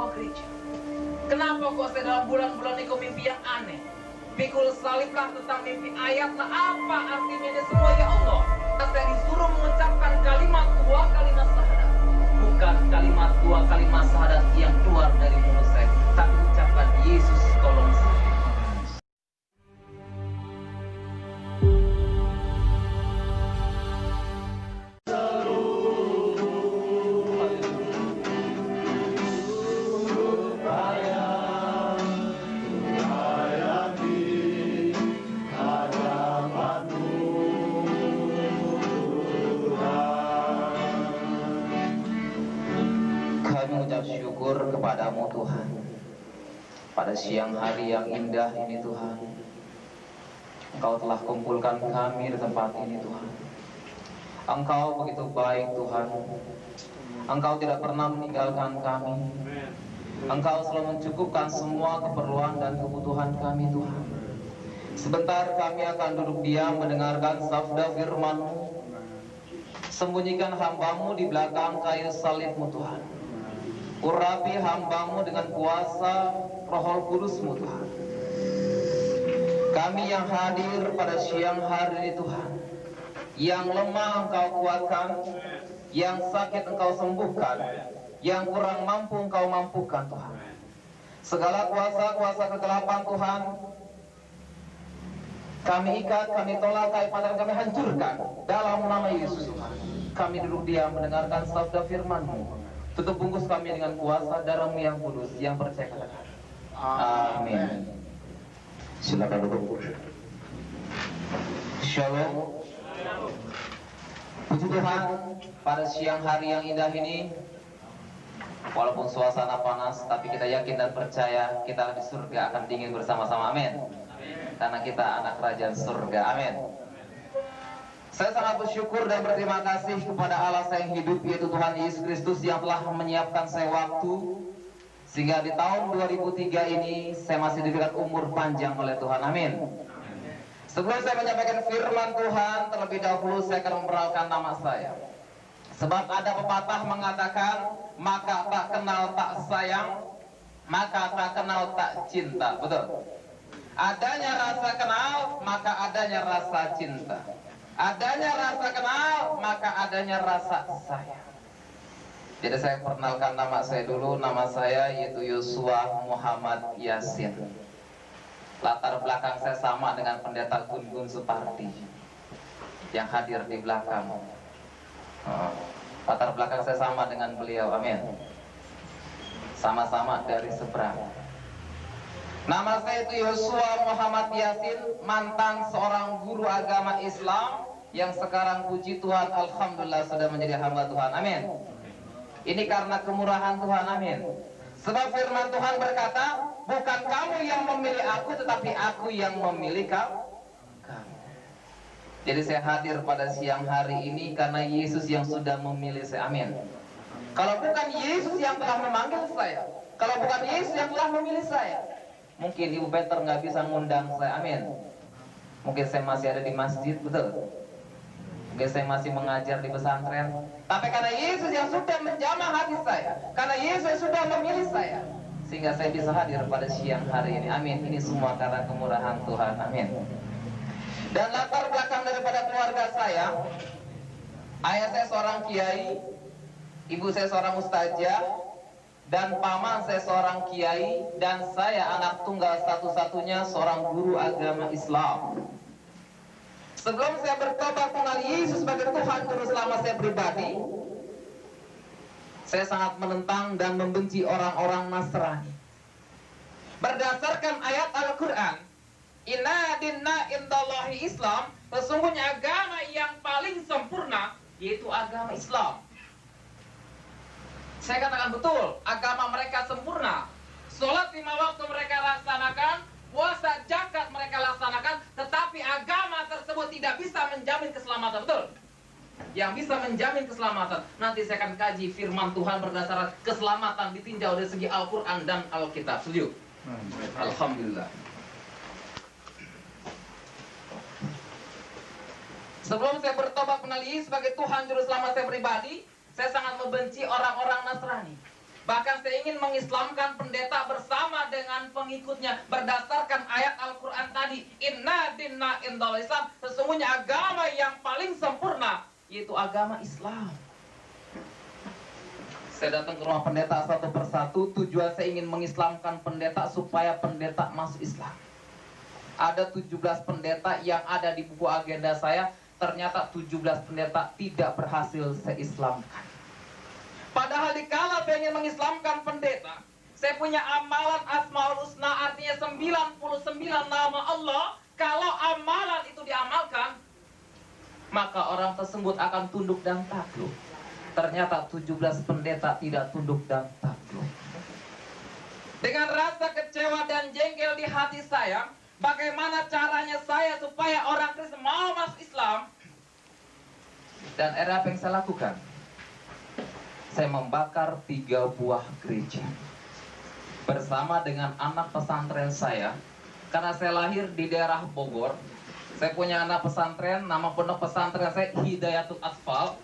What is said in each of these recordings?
sebuah gereja. Kenapa kok saya dalam bulan-bulan ini kok mimpi yang aneh? Pikul saliblah tentang mimpi ayatlah, apa artinya ini semua ya Allah? Saya disuruh mengucapkan kalimat dua kalimat syahadat. Bukan kalimat dua kalimat syahadat yang keluar dari mulut saya, tapi ucapkan Yesus tolong saya. Syukur kepadamu Tuhan, pada siang hari yang indah ini Tuhan, Engkau telah kumpulkan kami di tempat ini Tuhan. Engkau begitu baik Tuhan, Engkau tidak pernah meninggalkan kami. Engkau selalu mencukupkan semua keperluan dan kebutuhan kami Tuhan. Sebentar kami akan duduk diam mendengarkan sabda firman-Mu. Sembunyikan hamba-Mu di belakang kayu salib-Mu Tuhan. Urapi hamba-Mu dengan kuasa Roh Kudus-Mu Tuhan. Kami yang hadir pada siang hari ini Tuhan, yang lemah Engkau kuatkan, yang sakit Engkau sembuhkan, yang kurang mampu Engkau mampukan Tuhan. Segala kuasa-kuasa kegelapan Tuhan, kami ikat, kami tolak, kami hancurkan dalam nama Yesus Tuhan. Kami duduk diam mendengarkan sabda firman-Mu. Tutup bungkus kami dengan kuasa darah-Mu yang kudus, yang percaya katakan amin. Silakan duduk. Shalom. Puji Tuhan, pada siang hari yang indah ini, walaupun suasana panas, tapi kita yakin dan percaya kita di surga akan dingin bersama-sama, amin. Karena kita anak kerajaan surga, amin. Saya sangat bersyukur dan berterima kasih kepada Allah yang hidup, yaitu Tuhan Yesus Kristus, yang telah menyiapkan saya waktu sehingga di tahun 2003 ini saya masih diberikan umur panjang oleh Tuhan, amin. Sebelum saya menyampaikan firman Tuhan, terlebih dahulu saya akan memperkenalkan nama saya. Sebab ada pepatah mengatakan, maka tak kenal tak sayang, maka tak kenal tak cinta. Betul. Adanya rasa kenal, maka adanya rasa cinta. Adanya rasa kenal, maka adanya rasa sayang. Jadi saya perkenalkan nama saya dulu. Nama saya yaitu Yosua Muhammad Yasin. Latar belakang saya sama dengan pendeta Gun-Gun Suparti yang hadir di belakang. Latar belakang saya sama dengan beliau, amin. Sama-sama dari seberang. Nama saya itu Yosua Muhammad Yasin, mantan seorang guru agama Islam yang sekarang puji Tuhan, alhamdulillah sudah menjadi hamba Tuhan, amin. Ini karena kemurahan Tuhan, amin. Sebab firman Tuhan berkata, bukan kamu yang memilih aku, tetapi aku yang memilih kamu. Jadi saya hadir pada siang hari ini karena Yesus yang sudah memilih saya, amin. Kalau bukan Yesus yang telah memanggil saya, kalau bukan Yesus yang telah memilih saya, mungkin Ibu Peter nggak bisa ngundang saya, amin. Mungkin saya masih ada di masjid, betul. Mungkin saya masih mengajar di pesantren. Tapi karena Yesus yang sudah menjamah hati saya, karena Yesus yang sudah memilih saya, sehingga saya bisa hadir pada siang hari ini, amin. Ini semua karena kemurahan Tuhan, amin. Dan latar belakang daripada keluarga saya, ayah saya seorang kiai, ibu saya seorang ustazah, dan paman saya seorang kiai, dan saya anak tunggal satu-satunya seorang guru agama Islam. Sebelum saya bertobat mengenal Yesus sebagai Tuhan Juru Selamat saya pribadi, saya sangat menentang dan membenci orang-orang Nasrani. Berdasarkan ayat Al-Quran, Inna dinna indallahi Islam, sesungguhnya agama yang paling sempurna yaitu agama Islam. Saya katakan betul, agama mereka sempurna. Sholat 5 waktu mereka laksanakan, puasa zakat mereka laksanakan, tetapi agama tersebut tidak bisa menjamin keselamatan, betul? Yang bisa menjamin keselamatan, nanti saya akan kaji firman Tuhan berdasarkan keselamatan ditinjau dari segi Al-Quran dan Alkitab. Setuju? Alhamdulillah. Sebelum saya bertobat mengenal Yesus sebagai Tuhan Juru Selamat saya pribadi, saya sangat membenci orang-orang Nasrani. Bahkan saya ingin mengislamkan pendeta bersama dengan pengikutnya berdasarkan ayat Al-Quran tadi. Inna dinna indal Islam. Sesungguhnya agama yang paling sempurna yaitu agama Islam. Saya datang ke rumah pendeta satu persatu. Tujuan saya ingin mengislamkan pendeta supaya pendeta masuk Islam. Ada 17 pendeta yang ada di buku agenda saya. Ternyata 17 pendeta tidak berhasil saya islamkan. Padahal dikala saya ingin mengislamkan pendeta, saya punya amalan Asmaul Husna, artinya 99 nama Allah. Kalau amalan itu diamalkan, maka orang tersebut akan tunduk dan takluk. Ternyata 17 pendeta tidak tunduk dan takluk. Dengan rasa kecewa dan jengkel di hati saya, bagaimana caranya saya supaya orang Kristen mau masuk Islam? Dan apa yang saya lakukan? Saya membakar 3 buah gereja bersama dengan anak pesantren saya. Karena saya lahir di daerah Bogor, saya punya anak pesantren, nama pondok pesantren saya Hidayatul Asfal.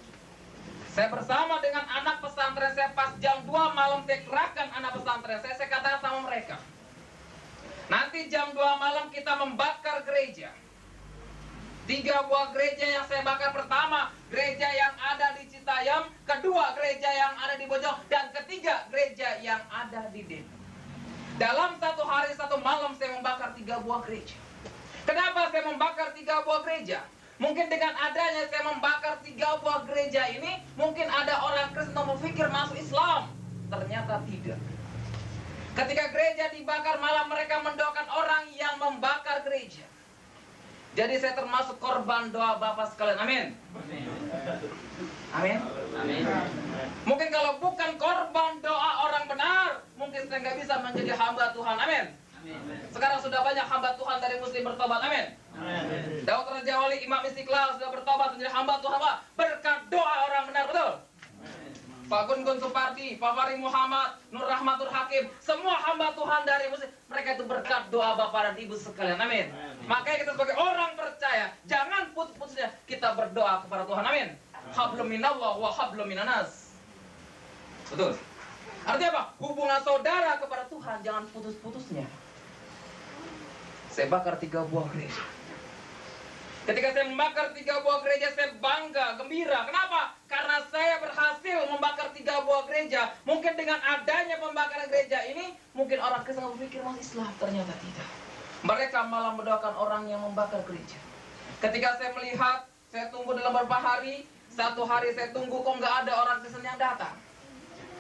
Saya bersama dengan anak pesantren saya, pas jam 2 malam saya kerahkan anak pesantren saya katakan sama mereka, nanti jam 2 malam kita membakar gereja. 3 buah gereja yang saya bakar, pertama gereja yang ada di Citayam, kedua gereja yang ada di Bojong, dan ketiga gereja yang ada di Depok. Dalam 1 hari 1 malam saya membakar 3 buah gereja. Kenapa saya membakar 3 buah gereja? Mungkin dengan adanya saya membakar 3 buah gereja ini, mungkin ada orang Kristen berpikir masuk Islam. Ternyata tidak. Ketika gereja dibakar, malah mereka mendoakan orang yang membakar gereja. Jadi saya termasuk korban doa Bapak sekalian. Amin. Amin. Amin. Mungkin kalau bukan korban doa orang benar, mungkin saya nggak bisa menjadi hamba Tuhan. Amin. Sekarang sudah banyak hamba Tuhan dari Muslim bertobat. Amin. Daud Raja Wali, Imam Istiqlal sudah bertobat menjadi hamba Tuhan, Pak, berkat doa orang benar, betul? Pak Gun Gun Supardi, Pak Fari Muhammad, Nur Rahmatur Hakim, semua hamba Tuhan dari Muslim, mereka itu berkat doa Bapak dan Ibu sekalian. Amin. Makanya kita sebagai orang percaya, jangan putus-putusnya kita berdoa kepada Tuhan. Amin. Hablum minallah wa hablum minanas. Betul. Artinya apa? Hubungan saudara kepada Tuhan jangan putus-putusnya. Saya bakar 3 buah gereja. Ketika saya membakar 3 buah gereja, saya bangga, gembira. Kenapa? Karena saya berhasil membakar 3 buah gereja. Mungkin dengan adanya pembakaran gereja ini, mungkin orang Kristen berpikir masuk Islam. Ternyata tidak. Mereka malah mendoakan orang yang membakar gereja. Ketika saya melihat, saya tunggu dalam beberapa hari. 1 hari saya tunggu, kok nggak ada orang Kristen yang datang.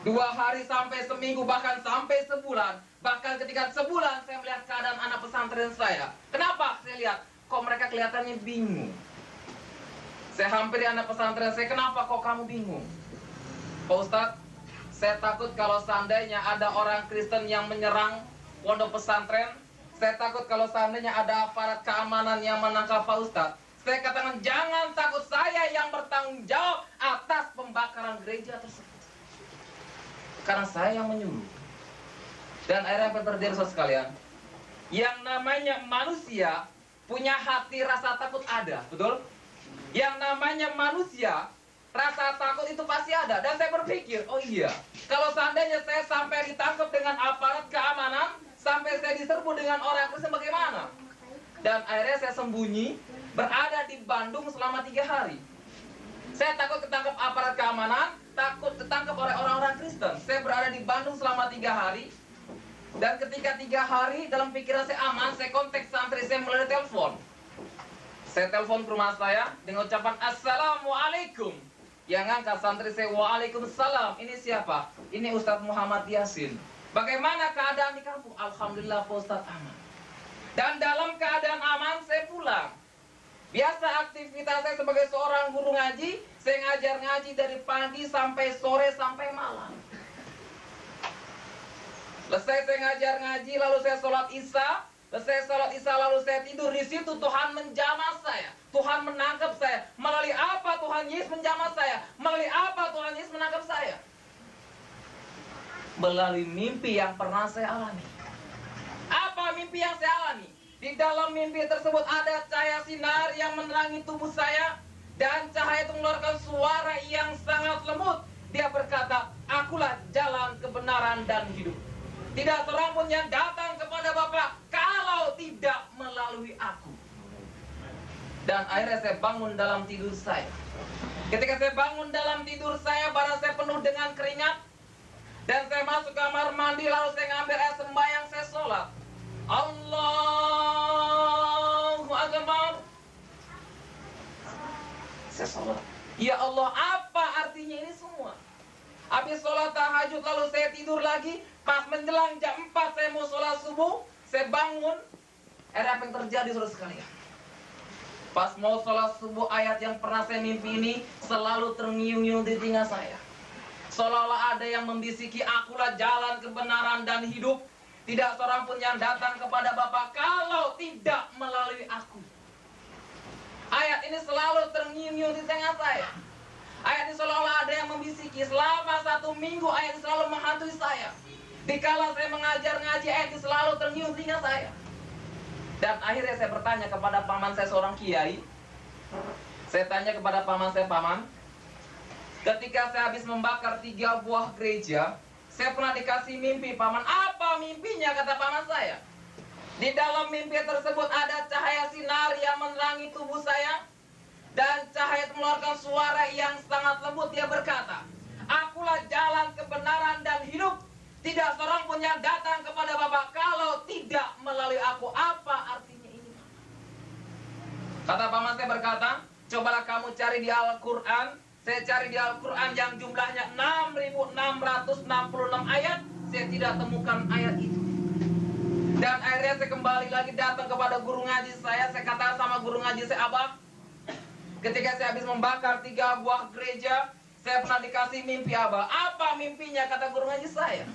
2 hari sampai seminggu, bahkan sampai sebulan. Bahkan ketika sebulan saya melihat keadaan anak pesantren saya. Kenapa? Saya lihat, kok mereka kelihatannya bingung. Saya hampiri anak pesantren saya, kenapa kok kamu bingung? Pak Ustadz, saya takut kalau seandainya ada orang Kristen yang menyerang pondok pesantren. Saya takut kalau seandainya ada aparat keamanan yang menangkap Pak Ustadz. Saya katakan, jangan takut, saya yang bertanggung jawab atas pembakaran gereja tersebut. Karena saya yang menyuruh. Dan akhirnya apa yang terjadi, saudara sekalian? Yang namanya manusia punya hati rasa takut ada, betul? Yang namanya manusia, rasa takut itu pasti ada. Dan saya berpikir, oh iya, kalau seandainya saya sampai ditangkap dengan aparat keamanan, sampai saya diserbu dengan orang Kristen, bagaimana? Dan akhirnya saya sembunyi, berada di Bandung selama 3 hari. Saya takut ketangkap aparat keamanan, takut ketangkap oleh orang-orang Kristen. Saya berada di Bandung selama 3 hari. Dan ketika 3 hari, dalam pikiran saya aman, saya kontak santri saya melalui telepon. Saya telepon ke rumah saya dengan ucapan Assalamualaikum. Yang ngangkat santri saya, Waalaikumsalam. Ini siapa? Ini Ustadz Muhammad Yasin. Bagaimana keadaan di kampung? Alhamdulillah Pak Ustadz aman. Dan dalam keadaan aman, saya pulang. Biasa aktivitas saya sebagai seorang guru ngaji, saya ngajar ngaji dari pagi sampai sore sampai malam. Selesai saya ngajar ngaji, lalu saya sholat isya. Selesai sholat isya, lalu saya tidur. Di situ Tuhan menjamah saya. Tuhan menangkap saya. Melalui apa Tuhan Yesus menjamah saya? Melalui apa Tuhan Yesus menangkap saya? Melalui mimpi yang pernah saya alami. Apa mimpi yang saya alami? Di dalam mimpi tersebut ada cahaya sinar yang menerangi tubuh saya. Dan cahaya itu mengeluarkan suara yang sangat lembut. Dia berkata, akulah jalan, jalan kebenaran dan hidup. Tidak seorang pun yang datang kepada Bapa kalau tidak melalui aku. Dan akhirnya saya bangun dalam tidur saya. Ketika saya bangun dalam tidur saya, badan saya penuh dengan keringat. Dan saya masuk kamar mandi, lalu saya ngambil air sembahyang, saya sholat. Allahu Akbar. Saya sholat. Ya Allah, apa artinya ini semua? Habis sholat tahajud, lalu saya tidur lagi. Pas menjelang jam 4 saya mau sholat subuh, saya bangun. Apa yang terjadi, saudara sekalian? Pas mau sholat subuh, ayat yang pernah saya mimpi ini selalu terngiung-ngiung di telinga saya. Seolah-olah ada yang membisiki, akulah jalan kebenaran dan hidup. Tidak seorang pun yang datang kepada Bapa kalau tidak melalui aku. Ayat ini selalu terngiung-ngiung di telinga saya. Ayat ini seolah-olah ada yang membisiki. Selama 1 minggu ayat ini selalu menghantui saya. Dikala saya mengajar ngaji, ayat ini selalu terngiung di telinga saya. Dan akhirnya saya bertanya kepada paman saya, seorang kiai. Saya tanya kepada paman saya, paman, ketika saya habis membakar 3 buah gereja, saya pernah dikasih mimpi, paman. Apa mimpinya, kata paman saya? Di dalam mimpi tersebut ada cahaya sinar yang menerangi tubuh saya. Dan cahaya itu mengeluarkan suara yang sangat lembut. Dia berkata, akulah jalan kebenaran dan hidup. Tidak seorang pun yang datang kepada Bapa kalau tidak melalui aku. Apa artinya ini? Kata paman saya berkata, cobalah kamu cari di Al-Quran. Saya cari di Al-Quran yang jumlahnya 6.666 ayat. Saya tidak temukan ayat itu. Dan akhirnya saya kembali lagi datang kepada guru ngaji saya. Saya katakan sama guru ngaji saya, Abah, ketika saya habis membakar 3 buah gereja, saya pernah dikasih mimpi, Abah. Apa mimpinya, kata guru ngaji saya?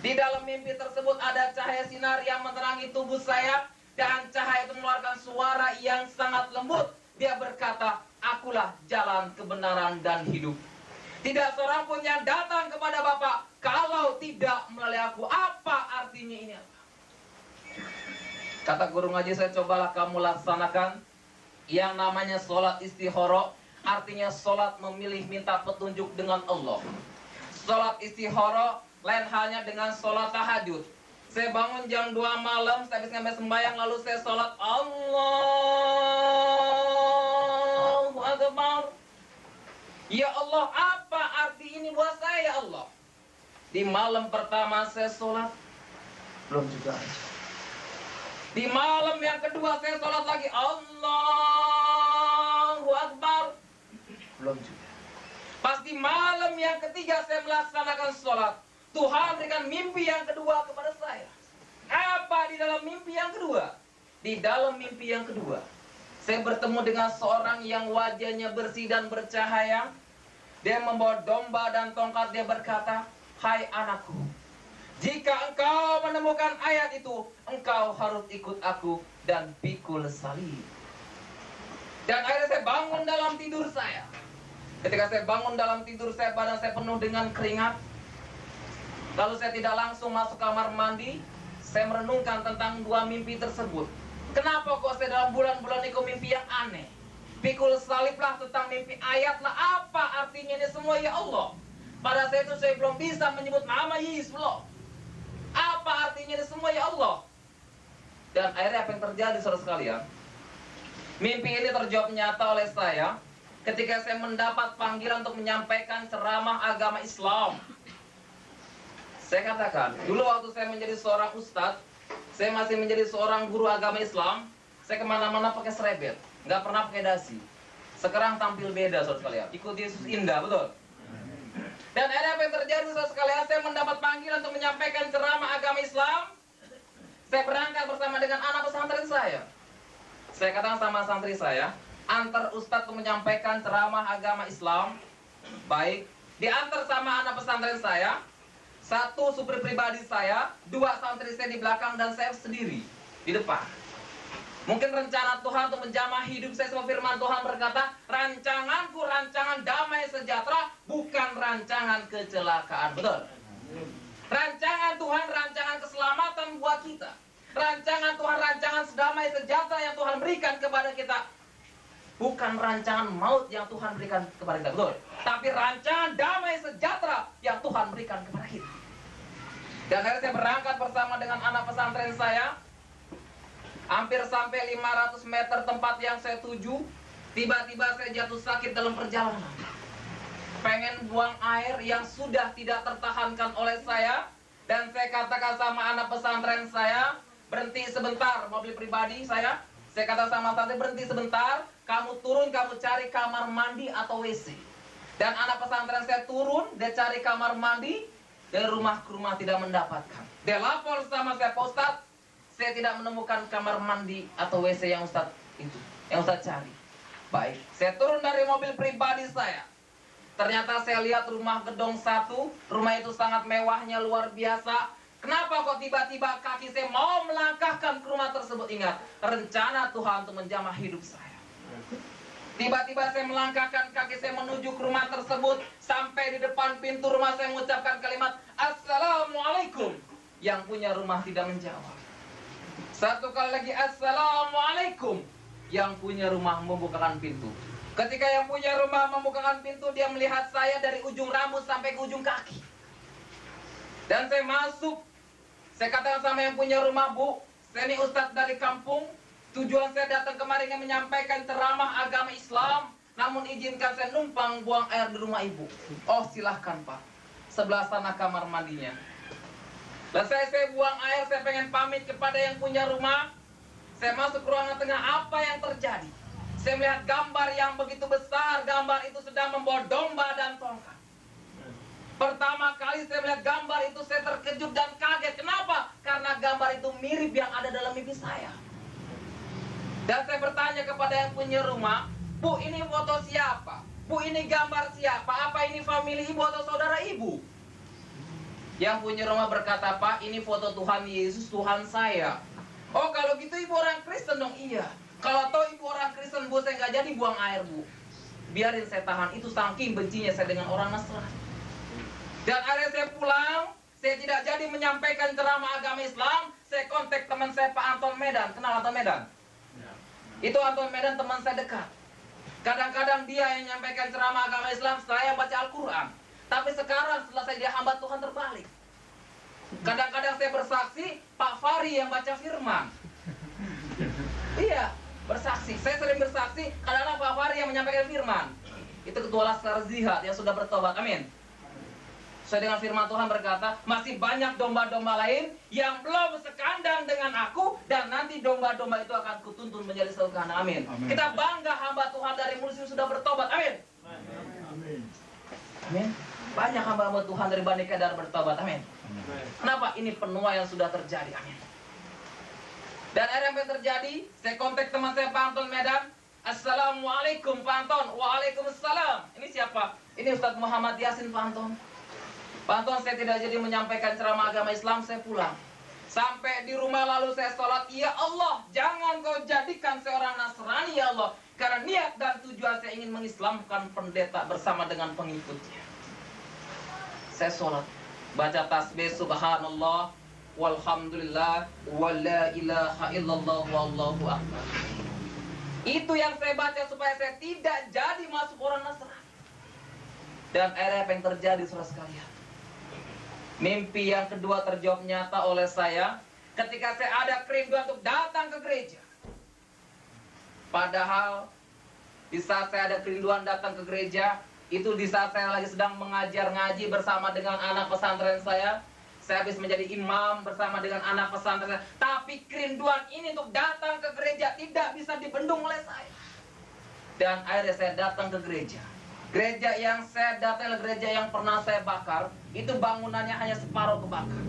Di dalam mimpi tersebut ada cahaya sinar yang menerangi tubuh saya. Dan cahaya itu mengeluarkan suara yang sangat lembut. Dia berkata, akulah jalan kebenaran dan hidup. Tidak seorang pun yang datang kepada Bapa kalau tidak melalui aku. Apa artinya ini? Kata guru ngaji saya, cobalah kamu laksanakan yang namanya sholat istihara. Artinya sholat memilih minta petunjuk dengan Allah. Sholat istihara lain halnya dengan sholat tahajud. Saya bangun jam 2 malam, saya habis ngambil sembahyang, lalu saya sholat Allahu Akbar. Ya Allah, apa arti ini buat saya, ya Allah? Di malam pertama saya sholat, belum juga. Di malam yang kedua saya sholat lagi Allahu Akbar, belum juga. Pas di malam yang ketiga saya melaksanakan sholat, Tuhan berikan mimpi yang kedua kepada saya. Apa di dalam mimpi yang kedua? Di dalam mimpi yang kedua, saya bertemu dengan seorang yang wajahnya bersih dan bercahaya. Dia membawa domba dan tongkat. Dia berkata, hai anakku, jika engkau menemukan ayat itu, engkau harus ikut aku dan pikul salib. Dan akhirnya saya bangun dalam tidur saya. Ketika saya bangun dalam tidur saya, badan saya penuh dengan keringat. Lalu saya tidak langsung masuk kamar mandi. Saya merenungkan tentang 2 mimpi tersebut. Kenapa kok saya dalam bulan-bulan ini kok mimpi yang aneh? Pikul salib lah, tentang mimpi ayat lah. Apa artinya ini semua, ya Allah? Pada saat itu saya belum bisa menyebut nama Yesus loh. Apa artinya ini semua, ya Allah? Dan akhirnya apa yang terjadi, saudara sekalian? Mimpi ini terjawab nyata oleh saya ketika saya mendapat panggilan untuk menyampaikan ceramah agama Islam. Saya katakan, dulu waktu saya menjadi seorang ustadz, saya masih menjadi seorang guru agama Islam, saya kemana-mana pakai serebet, nggak pernah pakai dasi. Sekarang tampil beda, saudara sekalian. Ikut Yesus indah, betul? Dan akhirnya apa yang terjadi, saudara sekalian? Saya mendapat panggilan untuk menyampaikan ceramah agama Islam. Saya berangkat bersama dengan anak pesantren saya. Saya katakan sama santri saya, antar ustadz untuk menyampaikan ceramah agama Islam. Baik, diantar sama anak pesantren saya. 1 supir pribadi saya, 2 santri saya di belakang, dan saya sendiri di depan. Mungkin rencana Tuhan untuk menjamah hidup saya, semua firman Tuhan berkata, rancanganku rancangan damai sejahtera, bukan rancangan kecelakaan. Betul? Rancangan Tuhan, rancangan keselamatan buat kita. Rancangan Tuhan, rancangan damai sejahtera yang Tuhan berikan kepada kita. Bukan rancangan maut yang Tuhan berikan kepada kita. Betul? Tapi rancangan damai sejahtera yang Tuhan berikan kepada kita. Dan akhirnya saya berangkat bersama dengan anak pesantren saya. Hampir sampai 500 meter tempat yang saya tuju. Tiba-tiba saya jatuh sakit dalam perjalanan. Pengen buang air yang sudah tidak tertahankan oleh saya. Dan saya katakan sama anak pesantren saya, berhenti sebentar mobil pribadi saya. Saya kata sama santri, berhenti sebentar. Kamu turun, kamu cari kamar mandi atau WC. Dan anak pesantren saya turun, dia cari kamar mandi. Dari rumah ke rumah tidak mendapatkan. Dia lapor sama saya, Pak Ustadz, saya tidak menemukan kamar mandi atau WC yang Ustadz itu, yang Ustadz cari. Baik, saya turun dari mobil pribadi saya. Ternyata saya lihat rumah gedung 1, rumah itu sangat mewahnya luar biasa. Kenapa kok tiba-tiba kaki saya mau melangkahkan ke rumah tersebut? Ingat, rencana Tuhan untuk menjamah hidup saya. Tiba-tiba saya melangkahkan kaki saya menuju ke rumah tersebut. Sampai di depan pintu rumah saya mengucapkan kalimat Assalamualaikum. Yang punya rumah tidak menjawab. Satu kali lagi Assalamualaikum. Yang punya rumah membukakan pintu. Ketika yang punya rumah membukakan pintu, dia melihat saya dari ujung rambut sampai ke ujung kaki. Dan saya masuk. Saya katakan sama yang punya rumah, Bu, saya ini Ustadz dari kampung. Tujuan saya datang kemari ingin menyampaikan ceramah agama Islam. Namun izinkan saya numpang buang air di rumah ibu. Oh silahkan Pak. Sebelah sana kamar mandinya. Selesai saya buang air, saya pengen pamit kepada yang punya rumah. Saya masuk ke ruangan tengah, apa yang terjadi? Saya melihat gambar yang begitu besar. Gambar itu sedang membawa domba dan tongkat. Pertama kali saya melihat gambar itu, saya terkejut dan kaget. Kenapa? Karena gambar itu mirip yang ada dalam mimpi saya. Dan saya bertanya kepada yang punya rumah, Bu, ini foto siapa? Bu, ini gambar siapa? Apa ini famili ibu atau saudara ibu? Yang punya rumah berkata, Pak, ini foto Tuhan Yesus, Tuhan saya. Oh, kalau gitu ibu orang Kristen dong? Iya. Kalau tahu ibu orang Kristen, Bu, saya nggak jadi buang air, Bu. Biarin saya tahan. Itu saking bencinya saya dengan orang Nasrani. Dan akhirnya saya pulang, saya tidak jadi menyampaikan ceramah agama Islam. Saya kontak teman saya, Pak Anton Medan. Kenal Anton Medan? Itu Anton Medan teman saya dekat. Kadang-kadang dia yang menyampaikan ceramah agama Islam, saya baca Al-Quran. Tapi sekarang setelah saya jadi hamba Tuhan terbalik. Kadang-kadang saya bersaksi, Pak Fahri yang baca firman. Iya, bersaksi. Saya sering bersaksi, kadang-kadang Pak Fahri yang menyampaikan firman. Itu ketua Laskar Jihad yang sudah bertobat. Amin. Sesuai dengan firman Tuhan berkata, masih banyak domba-domba lain yang belum sekandang dengan aku, dan nanti domba-domba itu akan kutuntun menjadi satu kandang. Amin. Amin. Kita bangga hamba Tuhan dari Muslim sudah bertobat. Amin. Amin. Amin. Banyak hamba-hamba Tuhan dari Bani Kedar bertobat. Amin. Kenapa? Ini penuaian yang sudah terjadi. Amin. Dan akhirnya apa yang terjadi? Saya kontak teman saya Pak Anton Medan. Assalamualaikum Pak Anton. Waalaikumsalam. Ini siapa? Ini Ustadz Muhammad Yasin Pak Anton. Pak Anton, saya tidak jadi menyampaikan ceramah agama Islam, saya pulang. Sampai di rumah lalu saya sholat, ya Allah, jangan kau jadikan seorang Nasrani ya Allah. Karena niat dan tujuan saya ingin mengislamkan pendeta bersama dengan pengikutnya. Saya sholat, baca tasbih subhanallah, walhamdulillah, wala ilaha illallah, wallahu akbar. Itu yang saya baca supaya saya tidak jadi masuk orang Nasrani. Dan akhirnya apa yang terjadi saudara sekalian? Mimpi yang kedua terjawab nyata oleh saya ketika saya ada kerinduan untuk datang ke gereja. Padahal di saat saya ada kerinduan datang ke gereja, itu di saat saya lagi sedang mengajar ngaji bersama dengan anak pesantren saya. Saya habis menjadi imam bersama dengan anak pesantren saya. Tapi kerinduan ini untuk datang ke gereja tidak bisa dibendung oleh saya. Dan akhirnya saya datang ke gereja. Gereja yang saya datang adalah gereja yang pernah saya bakar. Itu bangunannya hanya separuh kebakar.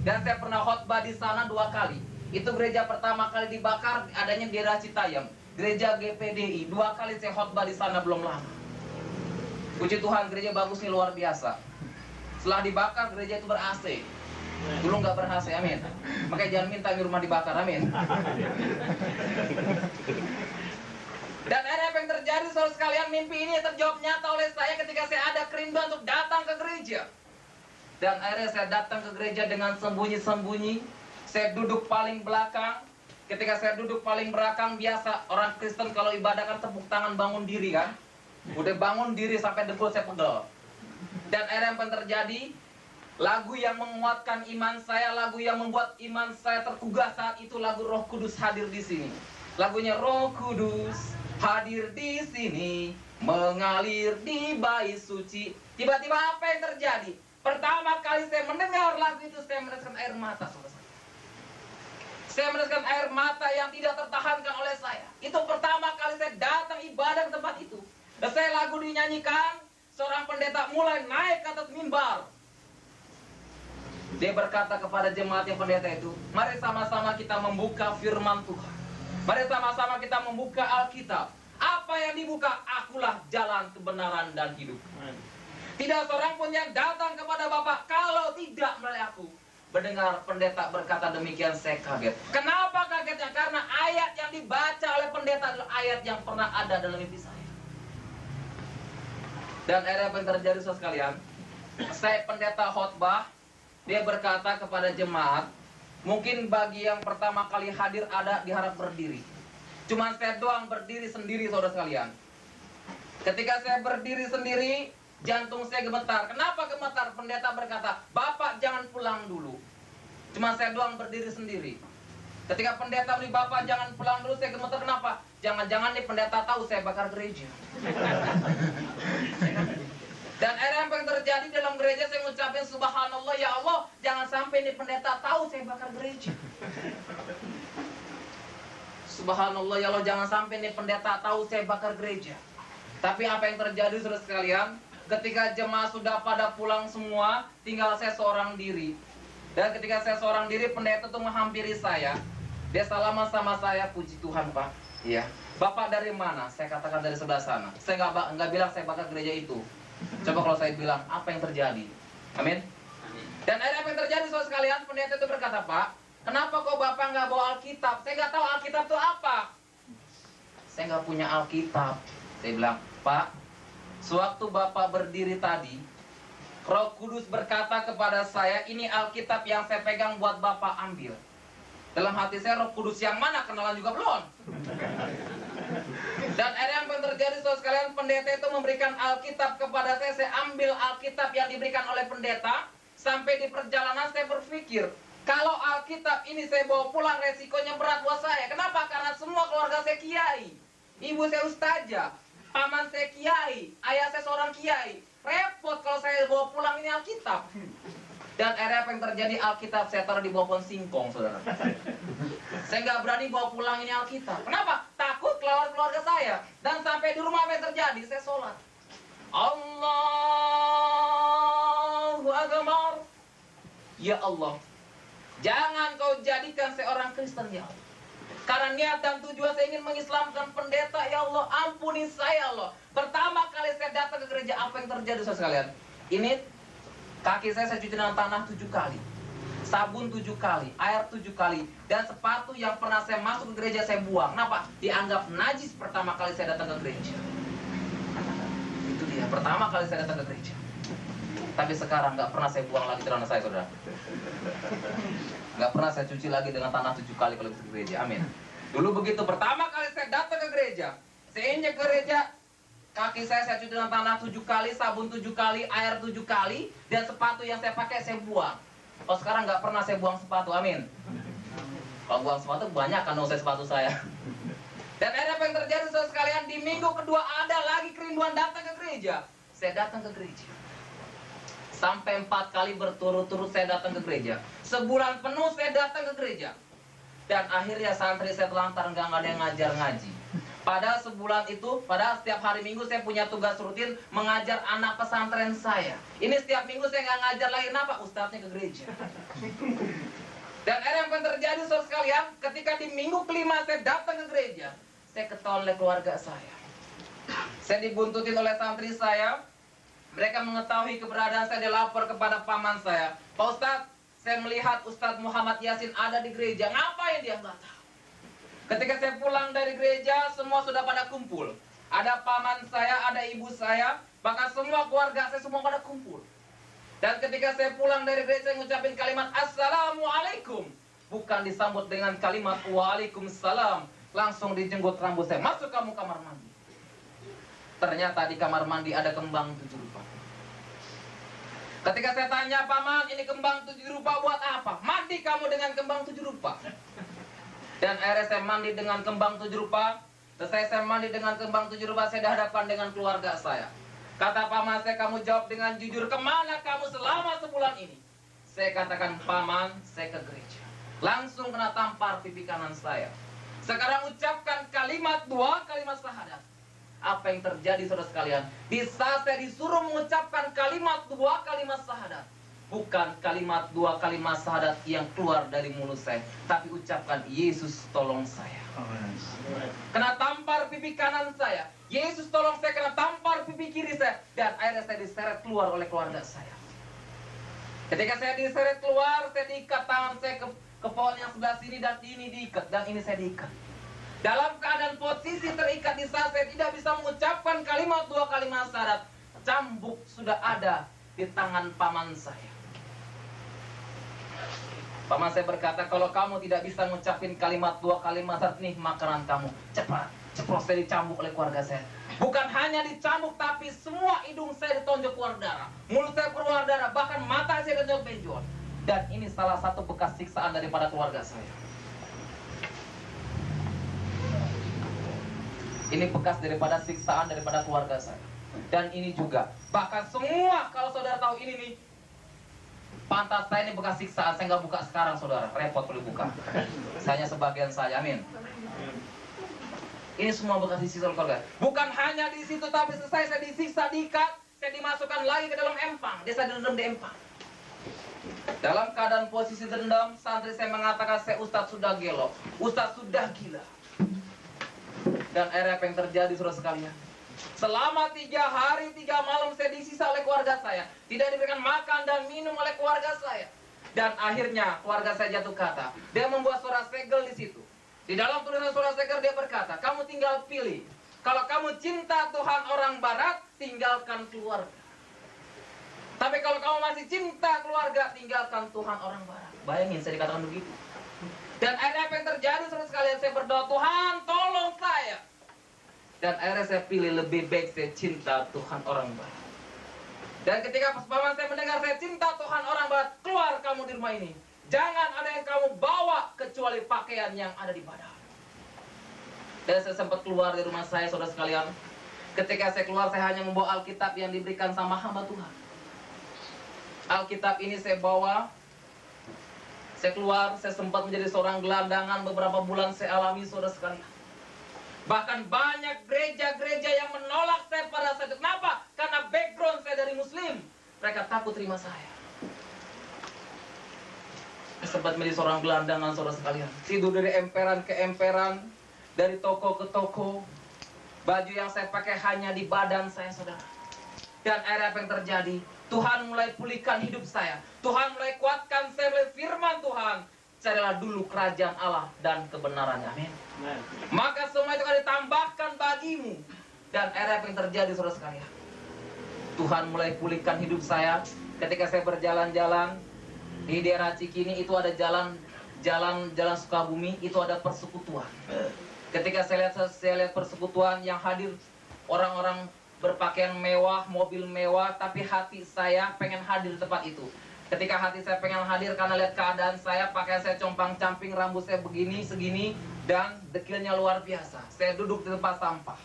Dan saya pernah khotbah di sana 2 kali. Itu gereja pertama kali dibakar, adanya di daerah Citayam. Gereja GPDI, 2 kali saya khotbah di sana belum lama. Puji Tuhan, gereja bagusnya luar biasa. Setelah dibakar, gereja itu ber-AC. Dulu nggak ber-AC, amin. Makanya jangan minta di rumah dibakar, amin. Dan akhirnya apa yang terjadi saudara sekalian, mimpi ini terjawab nyata oleh saya ketika saya ada kerinduan untuk datang ke gereja. Dan akhirnya saya datang ke gereja dengan sembunyi-sembunyi. Saya duduk paling belakang. Ketika saya duduk paling belakang, biasa orang Kristen kalau ibadah kan tepuk tangan bangun diri kan. Udah bangun diri sampai dengkul saya pegel. Dan akhirnya apa yang terjadi? Lagu yang menguatkan iman saya, lagu yang membuat iman saya tergugah saat itu lagu Roh Kudus hadir di sini. Lagunya Roh Kudus hadir di sini, mengalir di bait suci. Tiba-tiba apa yang terjadi? Pertama kali saya mendengar lagu itu, saya meneteskan air mata, saudara. Saya meneteskan air mata yang tidak tertahankan oleh saya. Itu pertama kali saya datang ibadah ke tempat itu. Dan saya lagu dinyanyikan, seorang pendeta mulai naik ke atas mimbar. Dia berkata kepada jemaat yang pendeta itu, mari sama-sama kita membuka firman Tuhan. Mari sama-sama kita membuka Alkitab. Apa yang dibuka? Akulah jalan, kebenaran, dan hidup. Tidak seorang pun yang datang kepada Bapak kalau tidak melalui aku. Mendengar pendeta berkata demikian, saya kaget. Kenapa kagetnya? Karena ayat yang dibaca oleh pendeta adalah ayat yang pernah ada dalam mimpi saya. Dan akhirnya apa yang terjadi, saudara sekalian? Saya pendeta khotbah. Dia berkata kepada jemaat, mungkin bagi yang pertama kali hadir ada diharap berdiri. Cuma saya doang berdiri sendiri, saudara sekalian. Ketika saya berdiri sendiri, jantung saya gemetar. Kenapa gemetar? Pendeta berkata, Bapak jangan pulang dulu. Cuma saya doang berdiri sendiri. Ketika pendeta beri, Bapak jangan pulang dulu, saya gemetar. Kenapa? Jangan-jangan nih pendeta tahu saya bakar gereja. Dan akhirnya apa yang terjadi dalam gereja, saya mengucapkan subhanallah, ya Allah, jangan sampai nih pendeta tahu saya bakar gereja. Subhanallah, ya Allah, jangan sampai nih pendeta tahu saya bakar gereja. Tapi apa yang terjadi, saudara sekalian, ketika jemaah sudah pada pulang semua, tinggal saya seorang diri. Dan ketika saya seorang diri, pendeta itu menghampiri saya. Dia salaman sama saya, puji Tuhan Pak. Iya. Bapak dari mana? Saya katakan dari sebelah sana. Saya nggak bilang saya bakar gereja itu. Coba kalau saya bilang, apa yang terjadi? Amin. Dan akhirnya apa yang terjadi, saudara sekalian? Pendeta itu berkata, Pak, kenapa kok Bapak nggak bawa Alkitab? Saya nggak tahu Alkitab itu apa. Saya nggak punya Alkitab. Saya bilang, Pak, sewaktu Bapak berdiri tadi, Roh Kudus berkata kepada saya, ini Alkitab yang saya pegang buat Bapak ambil. Dalam hati saya, Roh Kudus yang mana? Kenalan juga belum. Dan akhirnya yang terjadi, saudara sekalian, pendeta itu memberikan Alkitab kepada saya ambil Alkitab yang diberikan oleh pendeta. Sampai di perjalanan saya berpikir, kalau Alkitab ini saya bawa pulang resikonya berat buat saya. Kenapa? Karena semua keluarga saya kiai, ibu saya ustazah, paman saya kiai, ayah saya seorang kiai. Repot kalau saya bawa pulang ini Alkitab. Dan akhirnya apa yang terjadi, Alkitab saya taruh di bawah pohon singkong, saudara. Saya nggak berani bawa pulang ini Alkitab. Kenapa? Takut kelawan keluarga saya. Dan sampai di rumah apa yang terjadi? Saya sholat. Allahu Akbar. Ya Allah, jangan kau jadikan saya orang Kristen, ya Allah. Karena niat dan tujuan saya ingin mengislamkan pendeta, ya Allah, ampuni saya, Allah. Pertama kali saya datang ke gereja, apa yang terjadi, saudara sekalian? Ini kaki saya cuci dengan tanah 7 kali, sabun 7 kali, air 7 kali, dan sepatu yang pernah saya masuk ke gereja saya buang. Kenapa? Dianggap najis pertama kali saya datang ke gereja. Itu dia, pertama kali saya datang ke gereja. Tapi sekarang nggak pernah saya buang lagi celana saya, saudara. Nggak pernah saya cuci lagi dengan tanah 7 kali kalau ke gereja. Amin. Dulu begitu, pertama kali saya datang ke gereja, saya injek ke gereja, kaki saya cuci dengan tanah 7 kali, sabun 7 kali, air 7 kali, dan sepatu yang saya pakai saya buang. Kalau sekarang nggak pernah saya buang sepatu, amin. Kalau buang sepatu banyak kan usai sepatu saya. Dan akhirnya apa yang terjadi, saudara sekalian? Di minggu kedua ada lagi kerinduan datang ke gereja. Saya datang ke gereja. Sampai 4 kali berturut-turut saya datang ke gereja. Sebulan penuh saya datang ke gereja. Dan akhirnya santri saya telantar, nggak ada yang ngajar ngaji. Pada sebulan itu, pada setiap hari Minggu saya punya tugas rutin mengajar anak pesantren saya. Ini setiap minggu saya nggak ngajar lagi, kenapa? Ustadznya ke gereja. Dan akhirnya yang terjadi, saudara sekalian, ketika di minggu kelima saya datang ke gereja, saya ketahuan oleh keluarga saya. Saya dibuntutin oleh santri saya. Mereka mengetahui keberadaan saya, dilapor kepada paman saya. Pak Ustadz, saya melihat Ustadz Muhammad Yasin ada di gereja. Ngapain dia? Nggak tahu. Ketika saya pulang dari gereja, semua sudah pada kumpul. Ada paman saya, ada ibu saya, bahkan semua keluarga saya semua pada kumpul. Dan ketika saya pulang dari gereja, saya mengucapkan kalimat Assalamualaikum. Bukan disambut dengan kalimat Waalaikumsalam. Langsung dijenggot rambut saya. Masuk kamu kamar mandi. Ternyata di kamar mandi ada kembang 7 rupa. Ketika saya tanya, paman, ini kembang 7 rupa buat apa? Mandi kamu dengan kembang 7 rupa. Dan akhirnya saya mandi dengan kembang 7 rupa. Selesai saya mandi dengan kembang 7 rupa, saya dihadapkan dengan keluarga saya. Kata paman saya, kamu jawab dengan jujur, kemana kamu selama sebulan ini? Saya katakan, paman, saya ke gereja. Langsung kena tampar pipi kanan saya. Sekarang ucapkan kalimat 2 kalimat syahadat. Apa yang terjadi saudara sekalian? Di saat saya disuruh mengucapkan kalimat 2 kalimat syahadat, bukan kalimat 2 kalimat syahadat yang keluar dari mulut saya, tapi ucapkan, Yesus tolong saya. Kena tampar pipi kanan saya, Yesus tolong saya, kena tampar pipi kiri saya, dan akhirnya saya diseret keluar oleh keluarga saya. Ketika saya diseret keluar, saya diikat tangan saya ke pohon yang sebelah sini, dan ini diikat, dan ini saya diikat. Dalam keadaan posisi terikat di saat saya tidak bisa mengucapkan kalimat 2 kalimat syahadat, cambuk sudah ada di tangan paman saya. Paman saya berkata, kalau kamu tidak bisa mengucapkan kalimat 2 kalimat syahadat, nih makanan kamu. Cepat, ceplos saya dicambuk oleh keluarga saya. Bukan hanya dicambuk, tapi semua hidung saya ditonjok keluar darah, mulut saya keluar darah, bahkan mata saya ditonjok benjol. Dan ini salah satu bekas siksaan daripada keluarga saya. Ini bekas daripada siksaan daripada keluarga saya. Dan ini juga, bahkan semua, kalau saudara tahu ini nih, pantat saya ini bekas siksaan. Saya nggak buka sekarang saudara, repot perlu buka. Saya sebagian saja, amin. Ini semua bekas siksa keluarga. Bukan hanya di situ, tapi selesai saya disiksa, diikat, saya dimasukkan lagi ke dalam empang. Dia saya direndam di empang. Dalam keadaan posisi dendam, santri saya mengatakan, saya Ustadz sudah gelo, Ustadz sudah gila. Dan akhirnya apa yang terjadi saudara sekalian? Selama 3 hari 3 malam saya disiksa oleh keluarga saya, tidak diberikan makan dan minum oleh keluarga saya. Dan akhirnya keluarga saya jatuh kata. Dia membuat surat segel di situ. Di dalam tulisan surat segel dia berkata, kamu tinggal pilih. Kalau kamu cinta Tuhan orang Barat, tinggalkan keluarga. Tapi kalau kamu masih cinta keluarga, tinggalkan Tuhan orang Barat. Bayangin saya dikatakan begitu. Dan akhirnya apa yang terjadi saudara sekalian, saya berdoa, Tuhan tolong saya. Dan akhirnya saya pilih lebih baik saya cinta Tuhan orang Barat. Dan ketika paman saya mendengar saya cinta Tuhan orang Barat, keluar kamu di rumah ini. Jangan ada yang kamu bawa kecuali pakaian yang ada di badan. Dan saya sempat keluar dari rumah saya saudara sekalian. Ketika saya keluar, saya hanya membawa Alkitab yang diberikan sama hamba Tuhan. Alkitab ini saya bawa. Saya keluar, saya sempat menjadi seorang gelandangan beberapa bulan saya alami saudara sekalian. Bahkan banyak gereja-gereja yang menolak saya pada saat itu. Kenapa? Karena background saya dari Muslim. Mereka takut terima saya. Saya sempat menjadi seorang gelandangan saudara sekalian. Tidur dari emperan ke emperan, dari toko ke toko. Baju yang saya pakai hanya di badan saya saudara. Dan akhirnya apa yang terjadi? Tuhan mulai pulihkan hidup saya. Tuhan mulai kuatkan saya oleh firman Tuhan. Carilah dulu kerajaan Allah dan kebenarannya. Amin. Maka semua itu akan ditambahkan bagimu. Dan akhirnya apa yang terjadi saudara sekalian? Tuhan mulai pulihkan hidup saya. Ketika saya berjalan-jalan di daerah Cikini, itu ada jalan Sukabumi, itu ada persekutuan. Ketika saya lihat persekutuan yang hadir orang-orang berpakaian mewah, mobil mewah, tapi hati saya pengen hadir di tempat itu. Ketika hati saya pengen hadir karena lihat keadaan saya, pakaian saya compang-camping, rambut saya begini, segini, dan dekilnya luar biasa. Saya duduk di tempat sampah.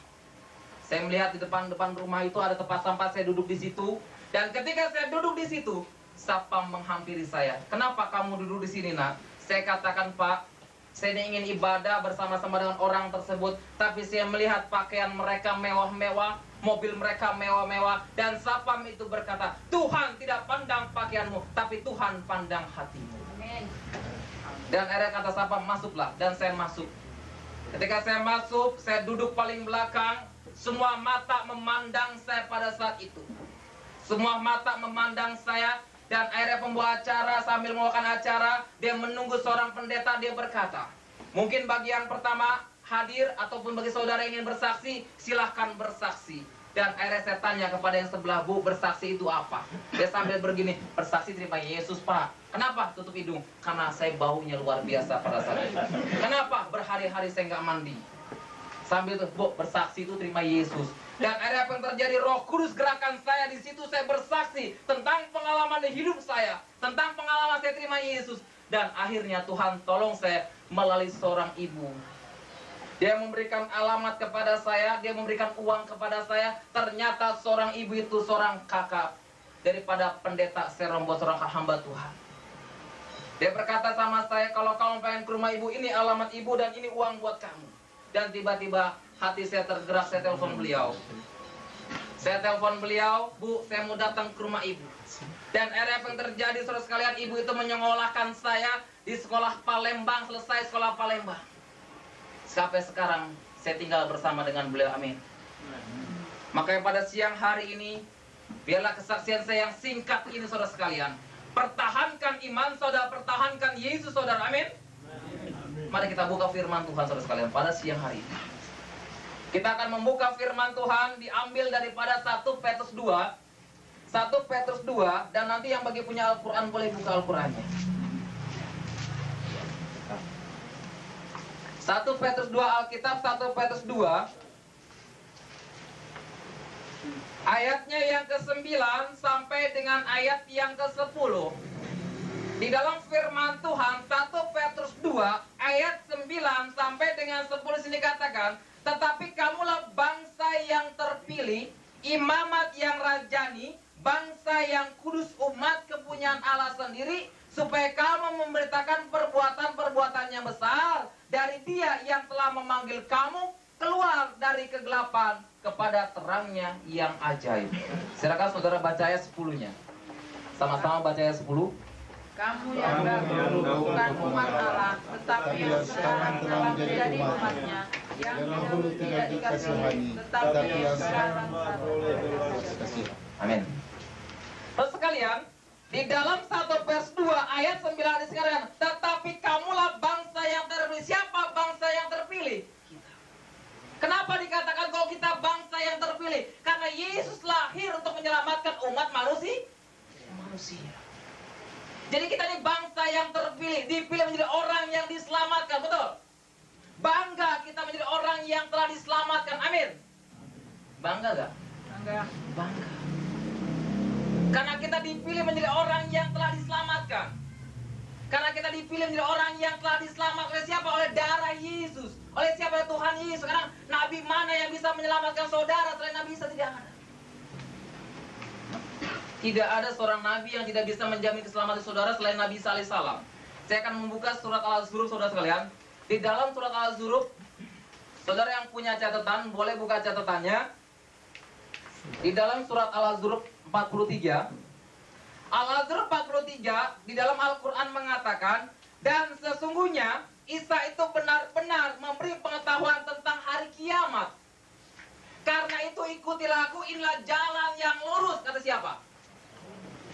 Saya melihat di depan rumah itu ada tempat sampah, saya duduk di situ. Dan ketika saya duduk di situ, Sapam menghampiri saya. Kenapa kamu duduk di sini, nak? Saya katakan, Pak, saya ingin ibadah bersama-sama dengan orang tersebut, tapi saya melihat pakaian mereka mewah-mewah, mobil mereka mewah-mewah, dan Sapam itu berkata, Tuhan tidak pandang pakaianmu, tapi Tuhan pandang hatimu. Amen. Dan akhirnya kata Sapam, masuklah, dan saya masuk. Ketika saya masuk, saya duduk paling belakang, semua mata memandang saya pada saat itu. Semua mata memandang saya. Dan akhirnya pembawa acara sambil membawakan acara, dia menunggu seorang pendeta, dia berkata, mungkin bagi yang pertama hadir ataupun bagi saudara yang ingin bersaksi, silahkan bersaksi. Dan akhirnya saya tanya kepada yang sebelah, Bu, bersaksi itu apa? Dia sambil begini, bersaksi terima Yesus, Pak. Kenapa? Tutup hidung. Karena saya baunya luar biasa pada saat itu. Kenapa? Berhari-hari saya nggak mandi. Sambil itu, Bu, bersaksi itu terima Yesus. Dan akhirnya apa yang terjadi? Roh Kudus gerakan saya di situ, saya bersaksi tentang pengalaman di hidup saya, tentang pengalaman saya terima Yesus. Dan akhirnya Tuhan tolong saya melalui seorang ibu. Dia memberikan alamat kepada saya, dia memberikan uang kepada saya. Ternyata seorang ibu itu seorang kakak daripada pendeta Serombot, seorang hamba Tuhan. Dia berkata sama saya, kalau kamu pengen ke rumah ibu, ini alamat ibu dan ini uang buat kamu. Dan tiba-tiba hati saya tergerak, saya telepon beliau. Saya telepon beliau, Bu, saya mau datang ke rumah ibu. Dan akhirnya apa yang terjadi, saudara sekalian, ibu itu menyekolahkan saya di sekolah Palembang, selesai sekolah Palembang. Sampai sekarang saya tinggal bersama dengan beliau, amin. Makanya pada siang hari ini, biarlah kesaksian saya yang singkat ini, saudara sekalian, pertahankan iman saudara, pertahankan Yesus saudara, amin. Mari kita buka firman Tuhan saudara sekalian pada siang hari ini. Kita akan membuka firman Tuhan diambil daripada 1 Petrus 2. 1 Petrus 2, dan nanti yang bagi punya Al-Quran boleh buka Al-Qurannya. 1 Petrus 2 Alkitab, 1 Petrus 2 ayatnya yang ke-9 sampai dengan ayat yang ke-10. Di dalam firman Tuhan 1 Petrus 2 ayat 9 sampai dengan 10 sini katakan, tetapi kamulah bangsa yang terpilih, imamat yang rajani, bangsa yang kudus, umat kepunyaan Allah sendiri, supaya kamu memberitakan perbuatan-perbuatan yang besar dari Dia yang telah memanggil kamu keluar dari kegelapan kepada terangnya yang ajaib. Silakan saudara baca ayat 10-nya. Sama-sama baca ayat 10. Kamu yang dahulu bukan umat Allah, tetapi yang sekarang telah menjadi umatnya, yang dahulu tidak dikasihi, tetapi yang sekarang dikasihi. Amin. Terus sekalian, di dalam 1 Petrus 2 ayat 9 dikatakan, tetapi kamulah bangsa yang terpilih. Siapa bangsa yang terpilih? Kenapa dikatakan kalau kita bangsa yang terpilih? Karena Yesus lahir untuk menyelamatkan umat manusia. Jadi kita ini bangsa yang terpilih, dipilih menjadi orang yang diselamatkan, betul? Bangga kita menjadi orang yang telah diselamatkan, amin. Bangga gak? Bangga. Karena kita dipilih menjadi orang yang telah diselamatkan. Karena kita dipilih menjadi orang yang telah diselamatkan oleh siapa? Oleh darah Yesus. Oleh siapa? Tuhan Yesus. Sekarang nabi mana yang bisa menyelamatkan saudara selain Nabi Isa? Tidak ada. Tidak ada seorang nabi yang tidak bisa menjamin keselamatan saudara selain Nabi Isa alaihissalam. Saya akan membuka surat Al-Zuruf saudara sekalian. Di dalam surat Al-Zuruf, saudara yang punya catatan boleh buka catatannya. Di dalam surat Al-Zuruf 43, Al-Zuruf 43 di dalam Al-Quran mengatakan, dan sesungguhnya Isa itu benar-benar memberi pengetahuan tentang hari kiamat. Karena itu ikutilah aku, inilah jalan yang lurus. Kata siapa?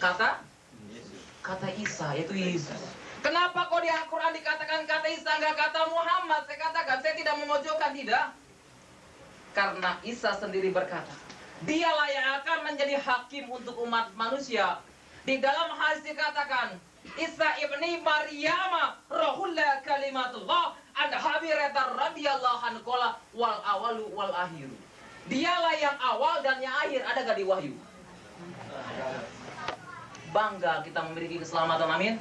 Kata Isa, yaitu Yesus. Kenapa kok di Al-Quran dikatakan kata Isa, enggak kata Muhammad? Saya katakan, saya tidak memojokkan, tidak. Karena Isa sendiri berkata, Dialah yang akan menjadi hakim untuk umat manusia. Di dalam hadis dikatakan, Isa ibni Maryam rohullah kalimatullah an habirata radhiyallahu anhu wal awalu wal akhiru. Dialah yang awal dan yang akhir. Ada gak di Wahyu? Bangga kita memiliki keselamatan, amin.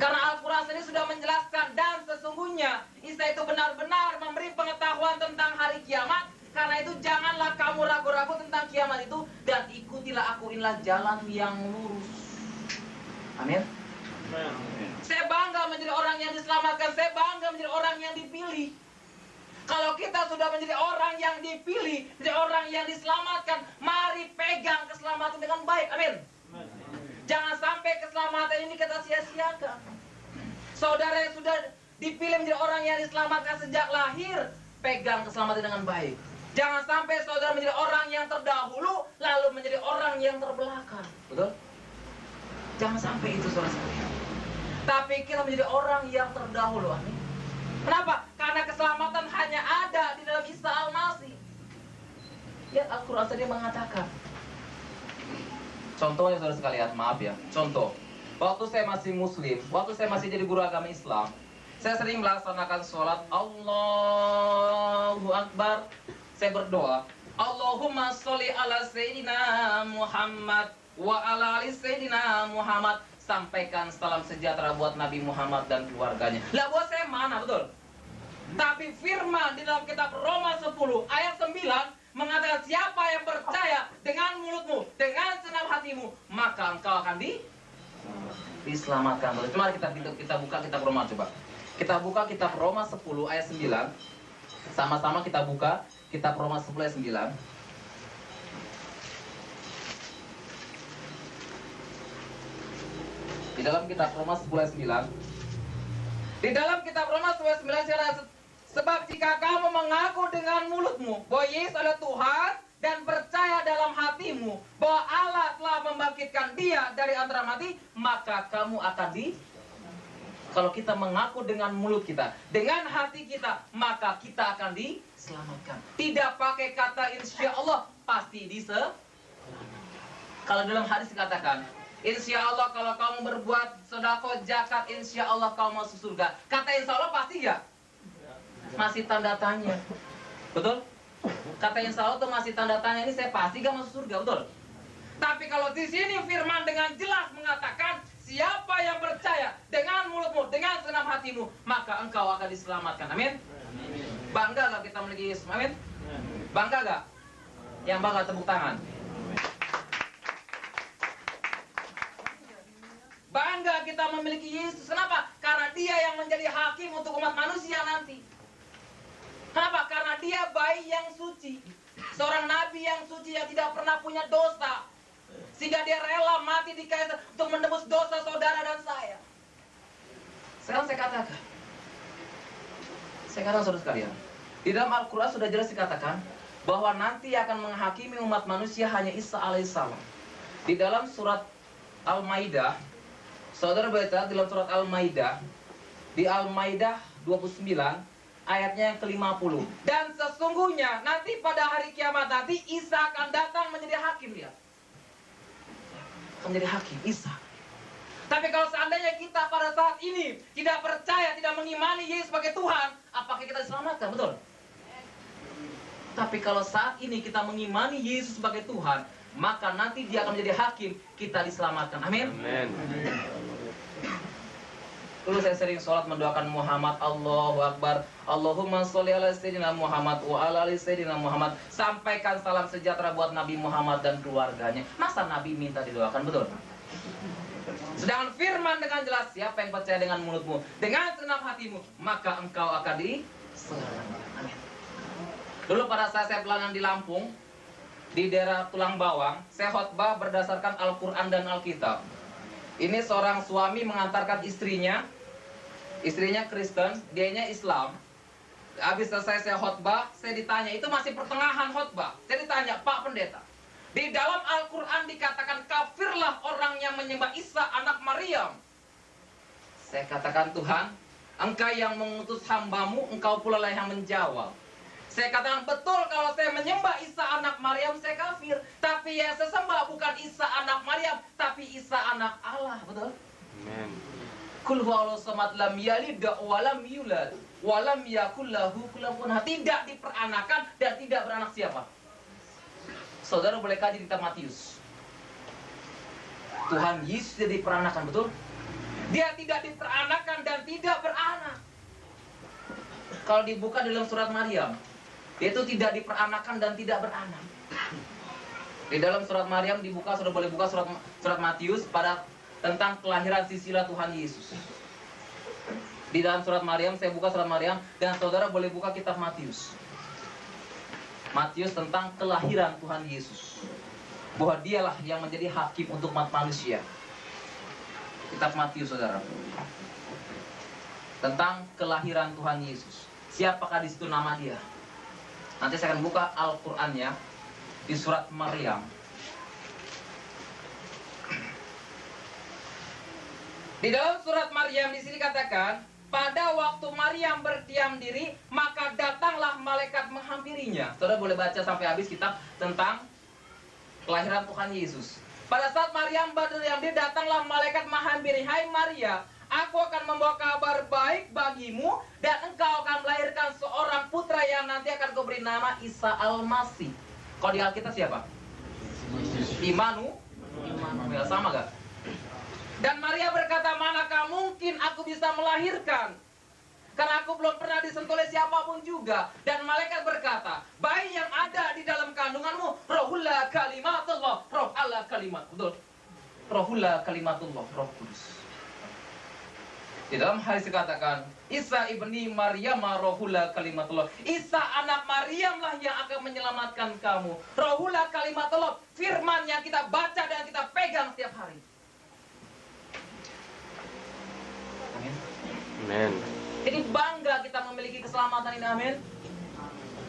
Karena Al-Quran sendiri sudah menjelaskan, dan sesungguhnya Isa itu benar-benar memberi pengetahuan tentang hari kiamat. Karena itu janganlah kamu ragu-ragu tentang kiamat itu, dan ikutilah aku, inilah jalan yang lurus. Amin. Saya bangga menjadi orang yang diselamatkan. Saya bangga menjadi orang yang dipilih. Kalau kita sudah menjadi orang yang dipilih, menjadi orang yang diselamatkan, mari pegang keselamatan dengan baik. Amin. Jangan sampai keselamatan ini kita sia-siakan. Saudara yang sudah dipilih menjadi orang yang diselamatkan sejak lahir, pegang keselamatan dengan baik. Jangan sampai saudara menjadi orang yang terdahulu, lalu menjadi orang yang terbelakang. Betul? Jangan sampai itu saudara sekalian. Tapi kita menjadi orang yang terdahulu. Amin. Kenapa? Karena keselamatan hanya ada di dalam Isa Al-Masih. Ya, Al-Quran tadi mengatakan. Contohnya saudara sekalian, maaf ya. Contoh, waktu saya masih muslim, waktu saya masih jadi guru agama Islam, Saya sering melaksanakan sholat Allahu Akbar. Saya berdoa, Allahumma sholli ala Sayyidina Muhammad wa ala ali Sayyidina Muhammad. Sampaikan salam sejahtera buat Nabi Muhammad dan keluarganya. Lah buat saya mana, betul? Tapi firman di dalam kitab Roma 10 ayat 9 mengatakan, siapa yang percaya dengan mulutmu, dengan senang hatimu, maka engkau akan diselamatkan. Mari kita buka kitab Roma coba. Kita buka kitab Roma 10 ayat 9. Sama-sama kita buka kitab Roma 10 ayat 9. Di dalam kitab Roma 10 ayat 9. Di dalam kitab Roma 10 ayat 9, sebab jika kamu mengaku dengan mulutmu bahwa Yesus adalah Tuhan dan percaya dalam hatimu bahwa Allah telah membangkitkan Dia dari antara mati, maka kamu akan kalau kita mengaku dengan mulut kita, dengan hati kita, maka kita akan diselamatkan. Tidak pakai kata insya Allah, pasti diselamatkan. Kalau dalam hadis dikatakan, insya Allah kalau kamu berbuat sedekah zakat, insya Allah kamu masuk surga. Kata insya Allah pasti ya? Masih tanda tanya. Betul? Kata insya Allah itu masih tanda tanya, ini saya pasti gak masuk surga, betul? Tapi kalau di sini firman dengan jelas mengatakan, siapa yang percaya dengan mulutmu, dengan senang hatimu, maka engkau akan diselamatkan. Amin. Bangga gak kita memiliki Yesus? Amin. Bangga gak? Yang bangga tepuk tangan. Bangga kita memiliki Yesus. Kenapa? Karena Dia yang menjadi hakim untuk umat manusia nanti. Kenapa? Karena Dia bayi yang suci, seorang nabi yang suci yang tidak pernah punya dosa, sehingga Dia rela mati di kayu untuk menebus dosa saudara dan saya. Sekarang saya katakan saudara sekalian, di dalam Al-Quran sudah jelas dikatakan bahwa nanti akan menghakimi umat manusia hanya Isa alaihissalam. Di dalam surat Al-Maidah, saudara baca dalam surat Al-Maidah, di Al-Maidah 29 ayatnya yang ke-50. Dan sesungguhnya nanti pada hari kiamat nanti Isa akan datang menjadi hakim dia. Menjadi hakim Isa. Tapi kalau seandainya kita pada saat ini tidak percaya, tidak mengimani Yesus sebagai Tuhan, apakah kita diselamatkan? Betul? Tapi kalau saat ini kita mengimani Yesus sebagai Tuhan, maka nanti Dia akan menjadi hakim, kita diselamatkan. Amin. Amin. Dulu saya sering sholat mendoakan Muhammad, Allahu Akbar, Allahumma sholli ala Sayyidina Muhammad wa ala ali Sayyidina Muhammad. Sampaikan salam sejahtera buat Nabi Muhammad dan keluarganya. Masa Nabi minta didoakan? Betul? Sedangkan firman dengan jelas, siapa yang percaya dengan mulutmu, dengan senang hatimu, maka engkau akan diselamatkan. Amin. Dulu pada saat saya pelayanan di Lampung, di daerah Tulang Bawang, saya khotbah berdasarkan Al-Quran dan Alkitab. Ini seorang suami mengantarkan istrinya Kristen, dianya Islam. Habis selesai saya khotbah, saya ditanya, itu masih pertengahan khotbah. Saya ditanya, Pak Pendeta, di dalam Al-Quran dikatakan kafirlah orang yang menyembah Isa anak Maryam. Saya katakan, Tuhan, Engkau yang mengutus hambamu, Engkau pula lah yang menjawab. Saya katakan, betul kalau saya menyembah Isa anak Maryam, saya kafir. Tapi yang saya sembah bukan Isa anak Maryam, tapi Isa anak Allah. Betul? Amin. Kul huwallahu samad lam yalid wa lam yulad wa lam yakul lahu kufuwan ahad. Tidak diperanakan dan tidak beranak siapa? Saudara boleh kaji di kitab Matius. Tuhan Yesus tidak diperanakan, betul? Dia tidak diperanakan dan tidak beranak. Kalau dibuka dalam surat Maryam, dia itu tidak diperanakan dan tidak beranak. Di dalam surat Maryam dibuka, sudah boleh buka surat Matius pada tentang kelahiran sisilah Tuhan Yesus. Di dalam surat Maryam, saya buka surat Maryam, dan saudara boleh buka kitab Matius. Matius tentang kelahiran Tuhan Yesus, bahwa dialah yang menjadi hakim untuk umat manusia. Kitab Matius, saudara, tentang kelahiran Tuhan Yesus. Siapakah di situ nama Dia? Nanti saya akan buka Al-Qur'annya di surat Maryam. Di dalam surat Maryam di sini katakan, pada waktu Maryam berdiam diri, maka datanglah malaikat menghampirinya. Saudara boleh baca sampai habis kitab tentang kelahiran Tuhan Yesus. Pada saat Maryam berdiam diri, datanglah malaikat menghampiri. Hai Maria, aku aku akan membawa kabar baik bagimu dan engkau akan melahirkan seorang putra yang nanti akan kau beri nama Isa Al-Masih. Kalau di Alkitab siapa? Immanuel, sama gak? Dan Maria berkata, manakah mungkin aku bisa melahirkan? Karena aku belum pernah disentuh oleh siapapun juga. Dan malaikat berkata, bayi yang ada di dalam kandunganmu, rohullah kalimatullah, roh Allah kalimat. Betul? Rohullah kalimatullah, roh kudus. Di dalam hadis dikatakan, Isa ibni Maryam rohullah kalimatullah. Isa anak Maryam lah yang akan menyelamatkan kamu. Rohullah kalimatullah, firman yang kita baca dan kita pegang setiap hari. Amin. Amin. Jadi bangga kita memiliki keselamatan ini, amin.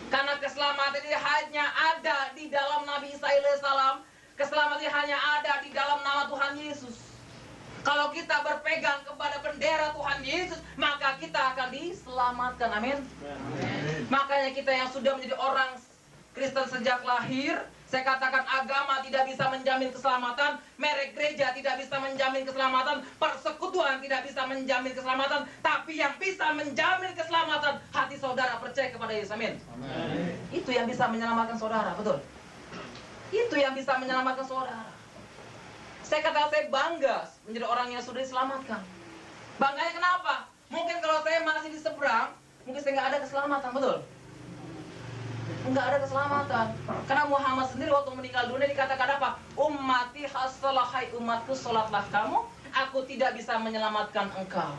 Karena keselamatan ini hanya ada di dalam Nabi Isa alaihissalam. Keselamatan ini hanya ada di dalam nama Tuhan Yesus. Kalau kita berpegang kepada bendera Tuhan Yesus, maka kita akan diselamatkan, amin. Makanya kita yang sudah menjadi orang Kristen sejak lahir, saya katakan agama tidak bisa menjamin keselamatan, merek gereja tidak bisa menjamin keselamatan, persekutuan tidak bisa menjamin keselamatan, tapi yang bisa menjamin keselamatan, hati saudara percaya kepada Yesus, amin. Itu yang bisa menyelamatkan saudara, betul. Itu yang bisa menyelamatkan saudara. Saya katakan saya bangga menjadi orang yang sudah diselamatkan. Bangganya kenapa? Mungkin kalau saya masih di seberang, mungkin saya nggak ada keselamatan, betul? Nggak ada keselamatan. Karena Muhammad sendiri waktu meninggal dunia dikatakan apa? Ummati hasalah, hai umatku, sholatlah kamu, aku tidak bisa menyelamatkan engkau.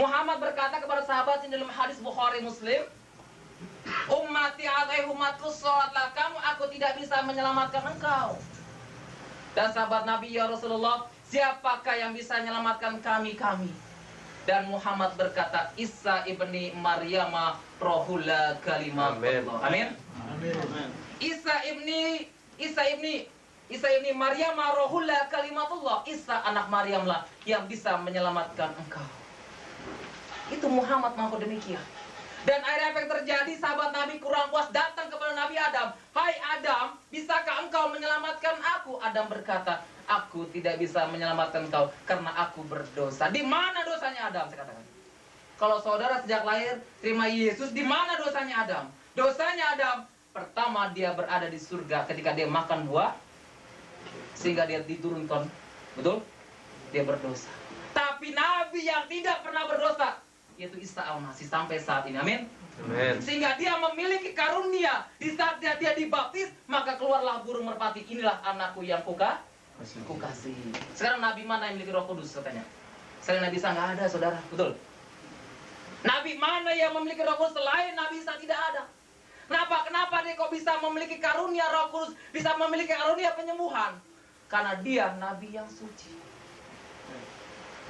Muhammad berkata kepada sahabat dalam hadis Bukhari Muslim, ummati hai umatku, sholatlah kamu, aku tidak bisa menyelamatkan engkau. Dan sahabat Nabi, ya Rasulullah, siapakah yang bisa menyelamatkan kami? Dan Muhammad berkata, Isa ibni Maryam rohullah kalimatullah. Amin. Isa ibni Maryam rohullah kalimatullah. Isa anak Maryam lah yang bisa menyelamatkan engkau. Itu Muhammad mampu demikian. Dan akhirnya apa yang terjadi? Sahabat Nabi kurang puas datang kepada Nabi Adam. Hai Adam, bisakah engkau menyelamatkan aku? Adam berkata, aku tidak bisa menyelamatkan engkau karena aku berdosa. Di mana dosanya Adam? Saya katakan. Kalau saudara sejak lahir terima Yesus, di mana dosanya Adam? Dosanya Adam, pertama dia berada di surga ketika dia makan buah, sehingga dia diturunkan. Betul? Dia berdosa. Tapi Nabi yang tidak pernah berdosa, yaitu Isa Al-Masih sampai saat ini, amin. Amin. Sehingga dia memiliki karunia. Di saat dia dibaptis, maka keluarlah burung merpati. Inilah anakku yang kukasih. Sekarang Nabi mana yang memiliki Roh Kudus katanya? Selain Nabi Isa nggak ada, saudara, betul? Nabi mana yang memiliki Roh Kudus selain Nabi Isa? Tidak ada. Kenapa dia kok bisa memiliki karunia Roh Kudus, bisa memiliki karunia penyembuhan? Karena dia Nabi yang suci.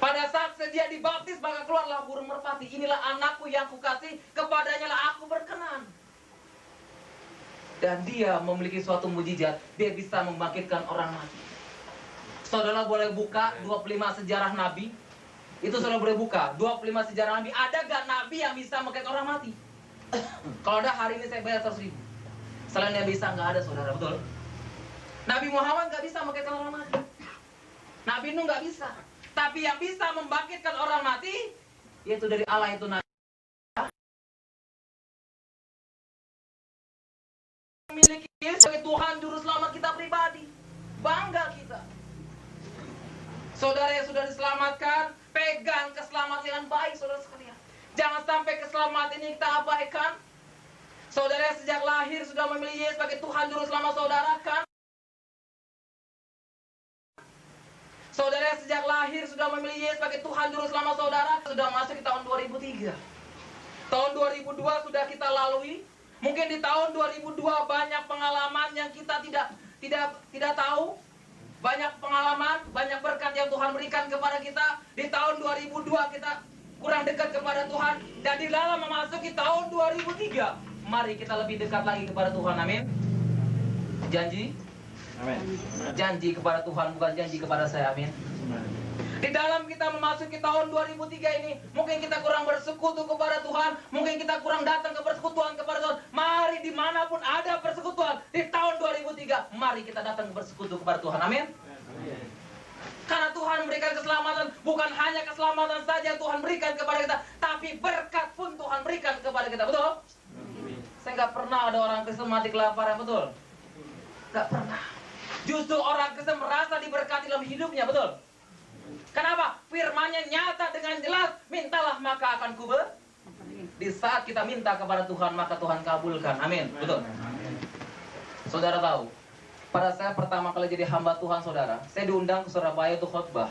Pada saat dia dibaptis, maka keluarlah burung merpati. Inilah anakku yang kukasih, kepadanya lah aku berkenan. Dan dia memiliki suatu mujizat, dia bisa membangkitkan orang mati. Saudara boleh buka 25 sejarah Nabi. Itu saudara boleh buka 25 sejarah Nabi. Ada gak Nabi yang bisa membangkitkan orang mati? Kalau ada, hari ini saya bayar 100.000. Selain Nabi Isa nggak ada, saudara, betul? Nabi Muhammad nggak bisa membangkitkan orang mati. Nabi Nuh nggak bisa. Tapi yang bisa membangkitkan orang mati, yaitu dari Allah, itu Nabi. Memiliki Yesus sebagai Tuhan Juru Selamat kita pribadi. Bangga kita. Saudara yang sudah diselamatkan, pegang keselamatan dengan baik, saudara sekalian. Jangan sampai keselamatan ini kita abaikan. Saudara yang sejak lahir sudah memilih Yesus sebagai Tuhan Juru Selamat saudara, kan? Saudara yang sejak lahir sudah memilih Yesus sebagai Tuhan Juru Selamat saudara, sudah masuk di tahun 2003. Tahun 2002 sudah kita lalui. Mungkin di tahun 2002 banyak pengalaman yang kita tidak tahu. Banyak pengalaman, banyak berkat yang Tuhan berikan kepada kita. Di tahun 2002 kita kurang dekat kepada Tuhan. Dan di dalam memasuki tahun 2003, mari kita lebih dekat lagi kepada Tuhan, amin. Janji? Amin. Janji kepada Tuhan, bukan janji kepada saya, amin. Di dalam kita memasuki tahun 2003 ini, mungkin kita kurang bersekutu kepada Tuhan, mungkin kita kurang datang ke persekutuan kepada Tuhan. Mari dimanapun ada persekutuan di tahun 2003, mari kita datang ke bersekutu kepada Tuhan, amin. Karena Tuhan memberikan keselamatan, bukan hanya keselamatan saja yang Tuhan berikan kepada kita, tapi berkat pun Tuhan berikan kepada kita, betul? Saya nggak pernah ada orang Kristen mati kelaparan, betul? Nggak pernah. Justru orang Kristen merasa diberkati dalam hidupnya, betul? Kenapa? Firman-Nya nyata dengan jelas, mintalah maka akan kuberi. Di saat kita minta kepada Tuhan, maka Tuhan kabulkan. Amin. Betul. Saudara tahu, pada saya pertama kali jadi hamba Tuhan, saudara, saya diundang ke Surabaya untuk khotbah.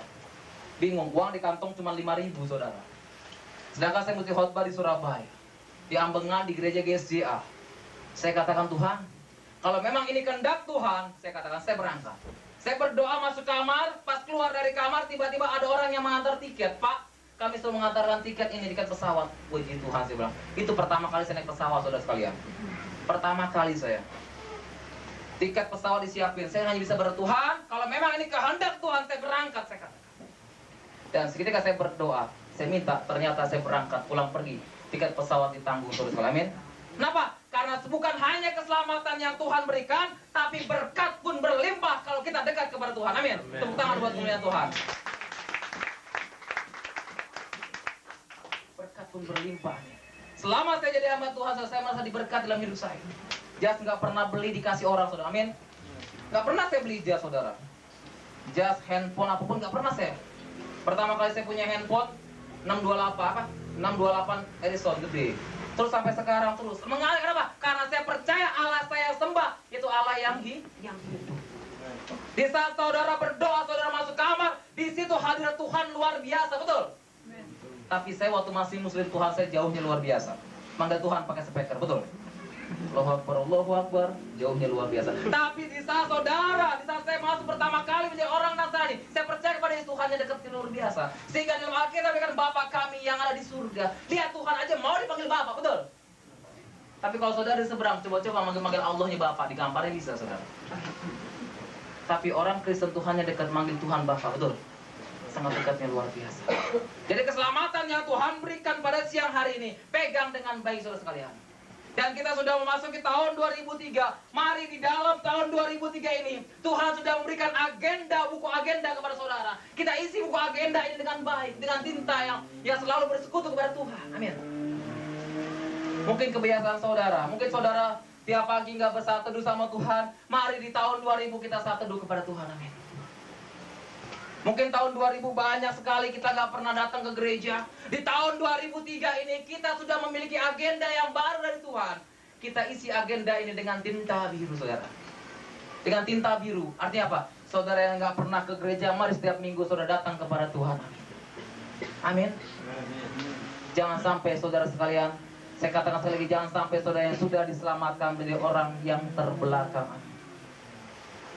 Bingung, uang di kantong cuma 5.000, saudara. Sedangkan saya mesti khotbah di Surabaya, di Ambengan, di gereja GSJA. Saya katakan, Tuhan, kalau memang ini kehendak Tuhan, saya katakan, saya berangkat. Saya berdoa masuk kamar, pas keluar dari kamar, tiba-tiba ada orang yang mengantar tiket. Pak, kami sudah mengantarkan tiket ini, tiket pesawat. Puji Tuhan, saya bilang. Itu pertama kali saya naik pesawat, saudara sekalian. Pertama kali saya. Tiket pesawat disiapin. Saya hanya bisa bertuhan, kalau memang ini kehendak Tuhan, saya berangkat, saya katakan. Dan seketika saya berdoa, saya minta, ternyata saya berangkat, pulang pergi. Tiket pesawat ditanggung, saudara sekalian. Amin. Kenapa? Karena bukan hanya keselamatan yang Tuhan berikan, tapi berkat pun berlimpah kalau kita dekat kepada Tuhan. Amin. Tepuk tangan buat kemuliaan Tuhan. Berkat pun berlimpah. Selama saya jadi hamba Tuhan, saya merasa diberkati dalam hidup saya. Jas nggak pernah beli dikasih orang, saudara. Amin. Nggak pernah saya beli jas, saudara. Jas, handphone, apapun nggak pernah saya. Pertama kali saya punya handphone 628 Edison gede. Terus sampai sekarang terus. Mengalir kenapa? Karena saya percaya Allah saya sembah itu Allah yang hidup. Di saat saudara berdoa, saudara masuk kamar, di situ hadirat Tuhan luar biasa, betul? Tapi saya waktu masih muslim, Tuhan saya jauhnya luar biasa. Manggil Tuhan pakai speaker, betul? Allahu Akbar, jauhnya luar biasa. Tapi di saat saudara, di saat saya masuk pertama kali menjadi orang Nasrani, saya percaya kepada Tuhannya dekat luar biasa. Sehingga dalam Alkitab kan Bapa kami yang ada di surga. Lihat Tuhan aja mau dipanggil Bapa, betul? Tapi kalau saudara di seberang, coba-coba manggil Allahnya Bapa, digambarnya bisa, saudara. Tapi orang Kristen Tuhannya dekat manggil Tuhan Bapa, betul? Sangat dekatnya luar biasa. Jadi keselamatan yang Tuhan berikan pada siang hari ini, pegang dengan baik, saudara sekalian. Dan kita sudah memasuki tahun 2003. Mari di dalam tahun 2003 ini Tuhan sudah memberikan agenda, buku agenda kepada saudara. Kita isi buku agenda ini dengan baik, dengan tinta yang selalu bersekutu kepada Tuhan. Amin. Mungkin kebiasaan saudara, mungkin saudara tiap pagi nggak bersaat teduh sama Tuhan. Mari di tahun 2000 kita saat teduh kepada Tuhan. Amin. Mungkin tahun 2000 banyak sekali kita nggak pernah datang ke gereja. Di tahun 2003 ini kita sudah memiliki agenda yang baru dari Tuhan. Kita isi agenda ini dengan tinta biru, saudara. Dengan tinta biru. Artinya apa? Saudara yang nggak pernah ke gereja, mari setiap minggu saudara datang kepada Tuhan. Amin. Jangan sampai saudara sekalian, saya katakan sekali lagi, jangan sampai saudara yang sudah diselamatkan menjadi orang yang terbelakang.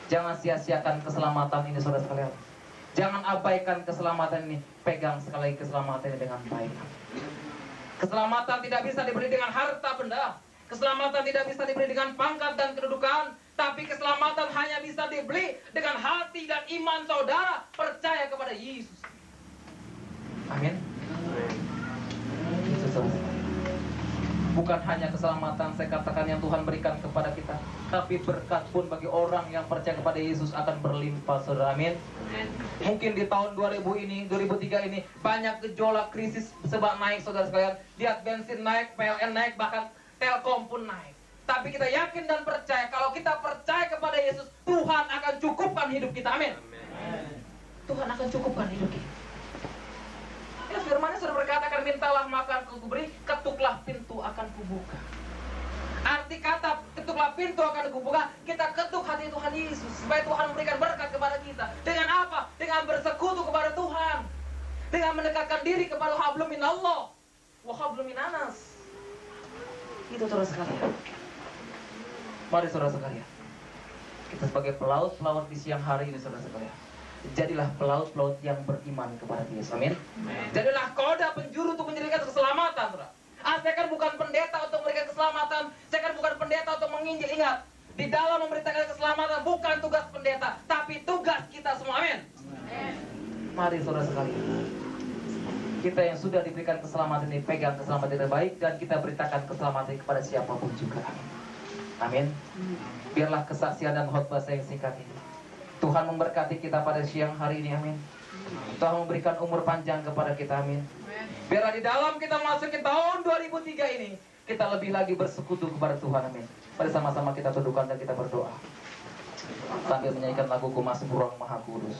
Jangan sia-siakan keselamatan ini, saudara sekalian. Jangan abaikan keselamatan ini. Pegang sekali lagi keselamatan ini dengan baik. Keselamatan tidak bisa dibeli dengan harta benda. Keselamatan tidak bisa dibeli dengan pangkat dan kedudukan. Tapi keselamatan hanya bisa dibeli dengan hati dan iman saudara percaya kepada Yesus. Amin. Itu saudara. Bukan hanya keselamatan saya katakan yang Tuhan berikan kepada kita, tapi berkat pun bagi orang yang percaya kepada Yesus akan berlimpah, saudara. Amin. Mungkin di tahun 2003 ini banyak gejolak krisis sebab naik, saudara sekalian. Lihat bensin naik, PLN naik, bahkan Telkom pun naik. Tapi kita yakin dan percaya kalau kita percaya kepada Yesus, Tuhan akan cukupkan hidup kita. Amin. Tuhan akan cukupkan hidup kita. Ya, firman-Nya sudah berkata, akan mintalah maka aku beri, ketuklah pintu akan kubuka. Arti kata ketuklah pintu akan kubuka, kita ketuk hati Tuhan Yesus supaya Tuhan memberikan berkat kepada kita. Dengan apa? Dengan bersekutu kepada Tuhan, dengan mendekatkan diri kepada hablum minallah wa hablum minanas. Itu saudara sekalian. Mari saudara sekalian, kita sebagai pelaut-pelaut di siang hari ini, saudara sekalian, jadilah pelaut-pelaut yang beriman kepada Yesus. Amin. Jadilah koda penjuru untuk menjadikan keselamatan, saudara. Saya kan bukan pendeta untuk memberikan keselamatan. Saya kan bukan pendeta untuk menginjil. Ingat, di dalam memberitakan keselamatan bukan tugas pendeta, tapi tugas kita semua. Amin. Mari saudara sekalian, kita yang sudah diberikan keselamatan ini, pegang keselamatan yang baik, dan kita beritakan keselamatan kepada siapapun juga. Amin. Biarlah kesaksian dan khotbah saya yang singkat ini Tuhan memberkati kita pada siang hari ini, amin. Tuhan memberikan umur panjang kepada kita, amin. Biar di dalam kita masuk ke tahun 2003 ini, kita lebih lagi bersekutu kepada Tuhan, amin. Mari sama-sama kita tundukkan dan kita berdoa sambil menyanyikan lagu Mazmur Maha Kudus.